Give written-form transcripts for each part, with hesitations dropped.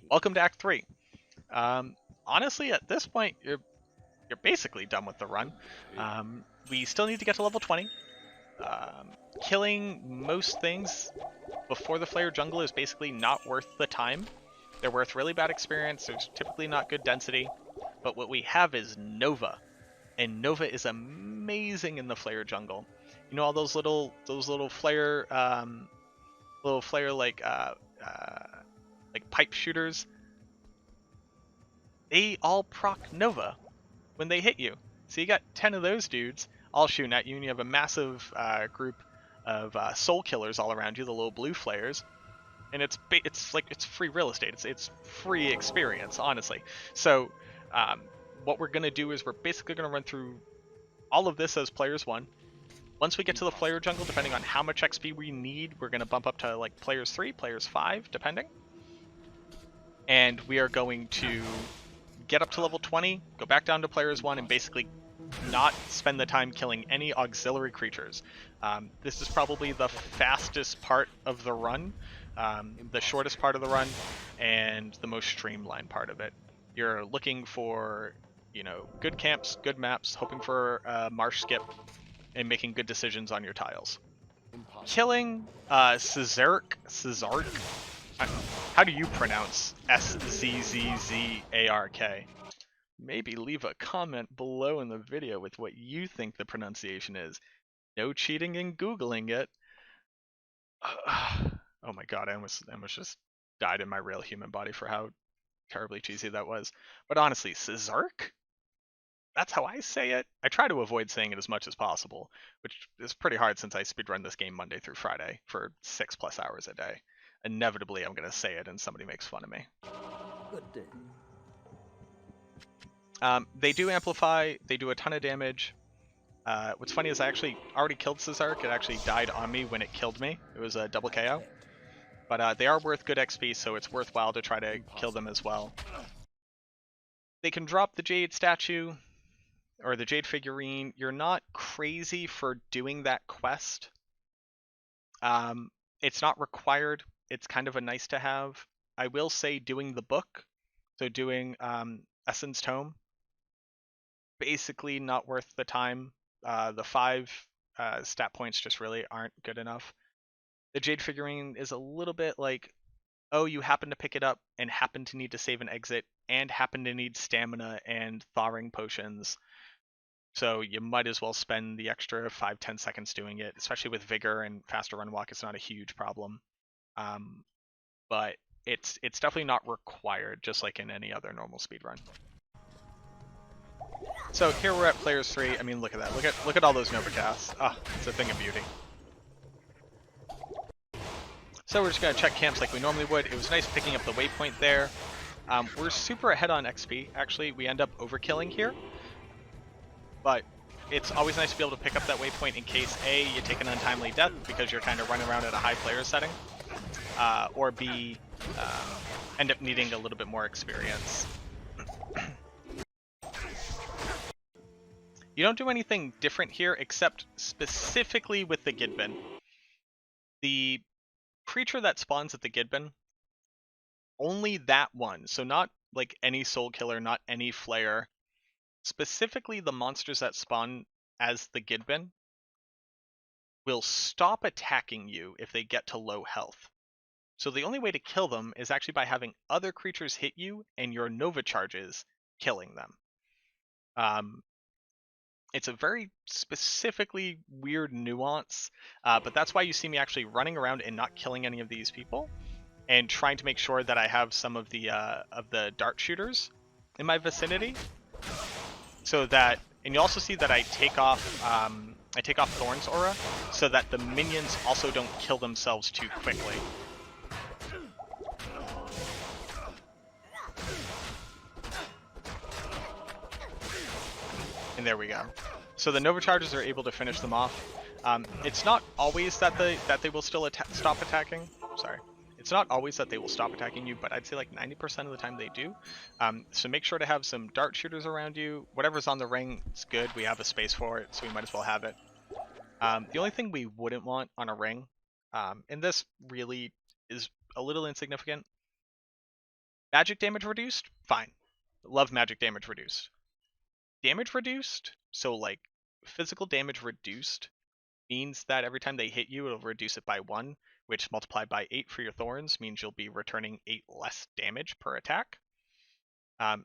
Welcome to Act 3. Honestly, at this point, you're basically done with the run. We still need to get to level 20. Killing most things before the Flare Jungle is basically not worth the time. They're worth really bad experience. There's typically not good density. But what we have is Nova. And Nova is amazing in the Flare Jungle. You know all those little flare like pipe shooters? They all proc Nova when they hit you. So you got 10 of those dudes all shooting at you, and you have a massive group of soul killers all around you, the little blue flares. And it's free real estate. It's free experience, honestly. So what we're gonna do is we're basically gonna run through all of this as players 1. Once we get to the Flare Jungle, depending on how much XP we need, we're gonna bump up to like players 3, players 5, depending. And we are going to get up to level 20, go back down to players 1, and basically not spend the time killing any auxiliary creatures. This is probably the fastest part of the run, the shortest part of the run, and the most streamlined part of it. You're looking for, good camps, good maps, hoping for a marsh skip, and making good decisions on your tiles. Killing Szark. How do you pronounce Szzzzark? Maybe leave a comment below in the video with what you think the pronunciation is. No cheating in Googling it. Oh my god, I almost just died in my real human body for how terribly cheesy that was. But honestly, Szark? That's how I say it. I try to avoid saying it as much as possible, which is pretty hard since I speedrun this game Monday through Friday for 6+ hours a day. Inevitably, I'm going to say it and somebody makes fun of me. Good day. They do amplify, they do a ton of damage. What's funny is I actually already killed Szark. It actually died on me when it killed me. It was a double KO. But they are worth good XP, so it's worthwhile to try to kill them as well. They can drop the Jade statue or the Jade figurine. You're not crazy for doing that quest. It's not required. It's kind of a nice to have. I will say doing the book, so doing Essence Tome, basically not worth the time. The 5 stat points just really aren't good enough. The Jade figurine is a little bit like, oh, you happen to pick it up and happen to need to save an exit and happen to need stamina and thawing potions. So you might as well spend the extra 5-10 seconds doing it, especially with vigor and faster run walk. It's not a huge problem. But it's definitely not required, just like in any other normal speedrun. So here we're at players 3. I mean, look at that. Look at all those Nova casts. Ah, it's a thing of beauty. So we're just gonna check camps like we normally would. It was nice picking up the waypoint there. We're super ahead on XP. Actually, we end up overkilling here. But it's always nice to be able to pick up that waypoint in case A, you take an untimely death because you're kind of running around at a high player setting, or B, end up needing a little bit more experience. You don't do anything different here except specifically with the Gidbin. The creature that spawns at the Gidbin, only that one, so not like any soul killer, not any flare, specifically the monsters that spawn as the Gidbin will stop attacking you if they get to low health. So the only way to kill them is actually by having other creatures hit you and your Nova charges killing them. It's a very specifically weird nuance, but that's why you see me actually running around and not killing any of these people, and trying to make sure that I have some of the dart shooters in my vicinity, so that, and you also see that I take off Thorn's aura, so that the minions also don't kill themselves too quickly. And there we go. So the Nova charges are able to finish them off. It's not always that they will still stop attacking. Sorry. It's not always that they will stop attacking you, but I'd say like 90% of the time they do. So make sure to have some dart shooters around you. Whatever's on the ring is good. We have a space for it, so we might as well have it. The only thing we wouldn't want on a ring, and this really is a little insignificant, Magic damage reduced, fine. Love magic damage reduced. Damage reduced, so like physical damage reduced means that every time they hit you, it'll reduce it by 1, which multiplied by 8 for your thorns means you'll be returning 8 less damage per attack.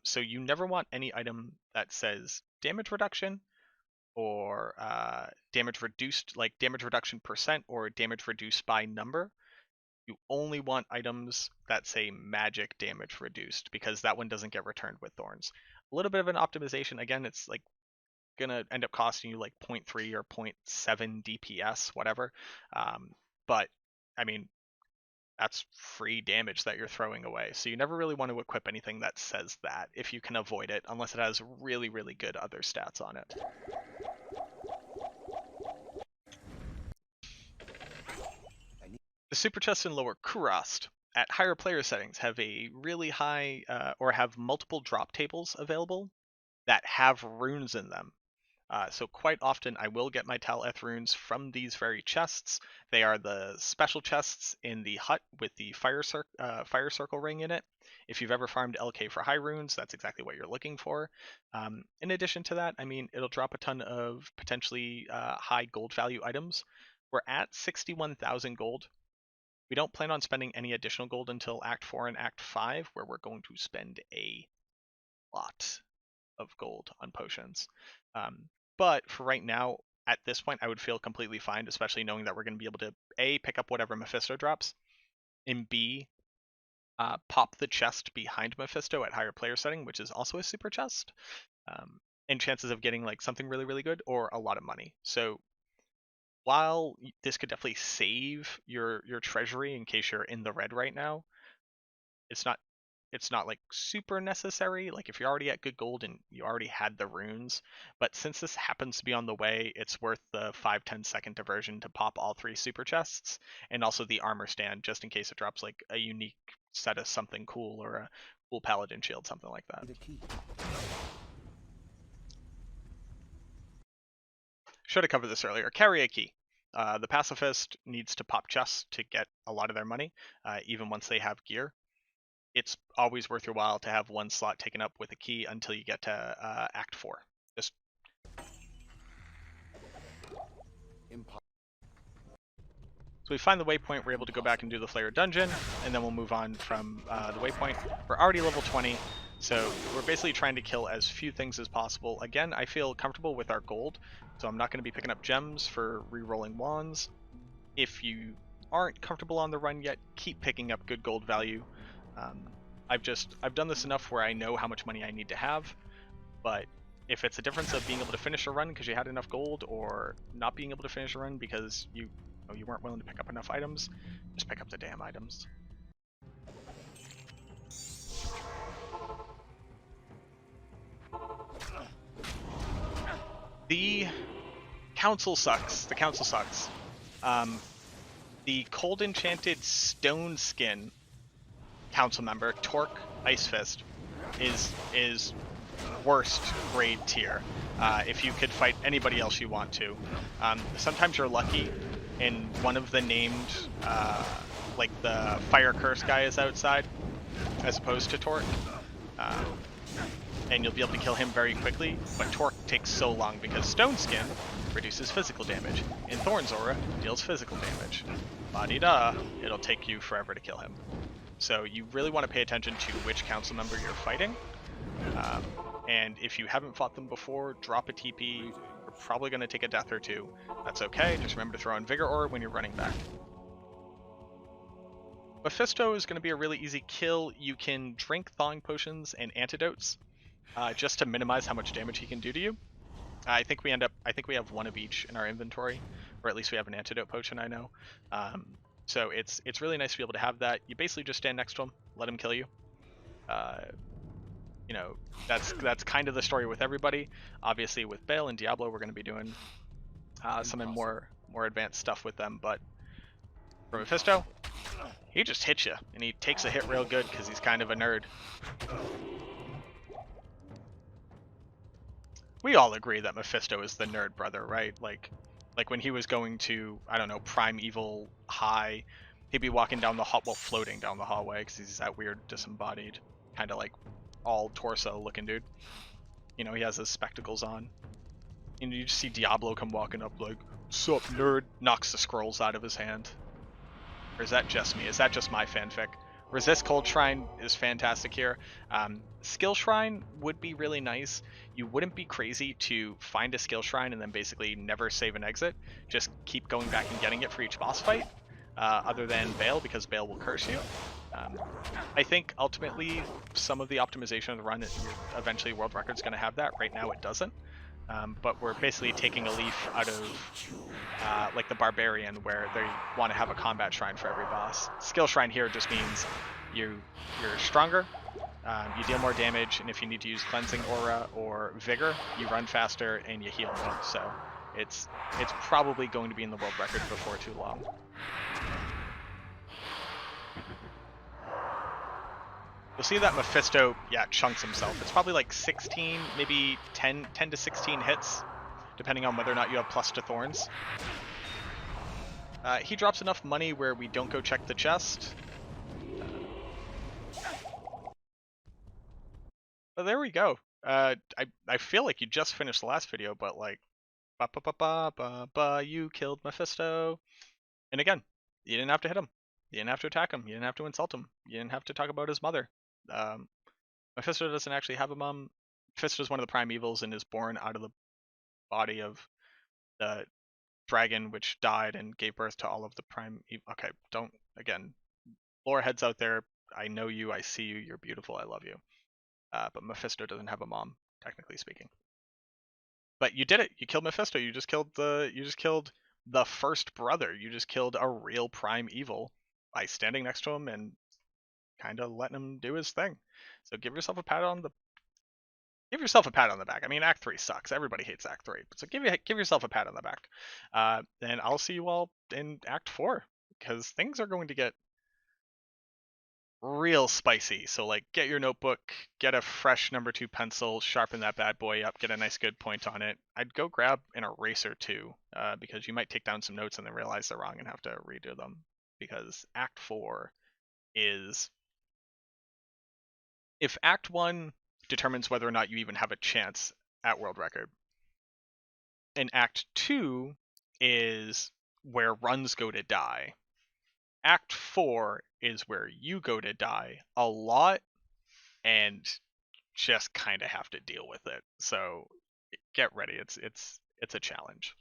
So you never want any item that says damage reduction or damage reduced, like damage reduction percent or damage reduced by number. You only want items that say magic damage reduced, because that one doesn't get returned with thorns. A little bit of an optimization. Again, it's like gonna end up costing you like 0.3 or 0.7 DPS, whatever. But I mean, that's free damage that you're throwing away. So you never really want to equip anything that says that if you can avoid it, unless it has really, really good other stats on it. The super chests in lower Kurast at higher player settings have a really high or have multiple drop tables available that have runes in them. So quite often I will get my Tal-Eth runes from these very chests. They are the special chests in the hut with the fire circle ring in it. If you've ever farmed LK for high runes, that's exactly what you're looking for. In addition to that, I mean, it'll drop a ton of potentially high gold value items. We're at 61,000 gold. We don't plan on spending any additional gold until Act 4 and Act 5, where we're going to spend a lot of gold on potions. But for right now, at this point, I would feel completely fine, especially knowing that we're going to be able to A, pick up whatever Mephisto drops, and B, pop the chest behind Mephisto at higher player setting, which is also a super chest, and chances of getting like something really, really good or a lot of money. So while this could definitely save your treasury in case you're in the red right now, it's not like super necessary. Like if you're already at good gold and you already had the runes, but since this happens to be on the way, it's worth the 5-10 second diversion to pop all 3 super chests, and also the armor stand just in case it drops like a unique set of something cool or a cool paladin shield, something like that. Should have covered this earlier. Carry a key. The pacifist needs to pop chests to get a lot of their money, even once they have gear. It's always worth your while to have one slot taken up with a key until you get to Act 4. Just so we find the waypoint, we're able to go back and do the Flayer dungeon, and then we'll move on from the waypoint. We're already level 20, so we're basically trying to kill as few things as possible. Again, I feel comfortable with our gold, so I'm not going to be picking up gems for re-rolling wands. If you aren't comfortable on the run yet, keep picking up good gold value. I've done this enough where I know how much money I need to have, but if it's a difference of being able to finish a run because you had enough gold, or not being able to finish a run because you weren't willing to pick up enough items, just pick up the damn items. The council sucks. The council sucks. The cold enchanted stone skin council member, Torque Ice Fist, is worst grade tier. If you could fight anybody else you want to. Sometimes you're lucky and one of the named, like the Fire Curse guy is outside, as opposed to Torque. And you'll be able to kill him very quickly, but Torque takes so long because Stone Skin reduces physical damage, and Thorn's Aura deals physical damage. Ba-de-da, it'll take you forever to kill him. So you really want to pay attention to which council member you're fighting. And if you haven't fought them before, drop a TP. You're probably going to take a death or two. That's okay, just remember to throw in Vigor Aura when you're running back. Mephisto is going to be a really easy kill. You can drink thawing potions and antidotes just to minimize how much damage he can do to you. I think we have one of each in our inventory, or at least we have an antidote potion, I know. So it's really nice to be able to have that. You basically just stand next to him, let him kill you. You know, that's kind of the story with everybody. Obviously with Bale and Diablo, we're going to be doing some more advanced stuff with them, but for Mephisto, he just hits you, and he takes a hit real good because he's kind of a nerd. We all agree that Mephisto is the nerd brother, right? Like when he was going to, I don't know, Primeval High, he'd be walking down the hall, well, floating down the hallway because he's that weird disembodied kind of like all torso looking dude. You know, he has his spectacles on. And you just see Diablo come walking up like, "Sup, nerd?" Knocks the scrolls out of his hand. Or is that just me? Is that just my fanfic? Resist Cold Shrine is fantastic here. Skill Shrine would be really nice. You wouldn't be crazy to find a Skill Shrine and then basically never save an exit. Just keep going back and getting it for each boss fight, other than Baal, because Baal will curse you. I think ultimately some of the optimization of the run, eventually World Record's going to have that. Right now it doesn't. But we're basically taking a leaf out of like the Barbarian, where they want to have a combat shrine for every boss. Skill Shrine here just means you're stronger, you deal more damage, and if you need to use Cleansing Aura or Vigor, you run faster and you heal more. So it's probably going to be in the World Record before too long. You'll see that Mephisto, chunks himself. It's probably like 16, maybe 10 to 16 hits, depending on whether or not you have plus to Thorns. He drops enough money where we don't go check the chest. But there we go. I feel like you just finished the last video, but like, you killed Mephisto. And again, you didn't have to hit him. You didn't have to attack him. You didn't have to insult him. You didn't have to talk about his mother. Mephisto doesn't actually have a mom. Mephisto is one of the prime evils and is born out of the body of the dragon, which died and gave birth to all of the prime evil. Okay, don't, again, lore heads out there, I know you, I see you, you're beautiful, I love you. But Mephisto doesn't have a mom, technically speaking. But you did it. You killed Mephisto. You just killed the first brother. You just killed a real prime evil by standing next to him and kind of letting him do his thing. So give yourself a pat on the back. I mean, Act 3 sucks. Everybody hates Act 3. So give yourself a pat on the back. And I'll see you all in Act 4, because things are going to get real spicy. So like, get your notebook, get a fresh number 2 pencil, sharpen that bad boy up, get a nice good point on it. I'd go grab an eraser too, because you might take down some notes and then realize they're wrong and have to redo them. Because Act 4 is... If Act 1 determines whether or not you even have a chance at World Record, and Act 2 is where runs go to die, Act 4 is where you go to die a lot and just kind of have to deal with it. So get ready. It's a challenge.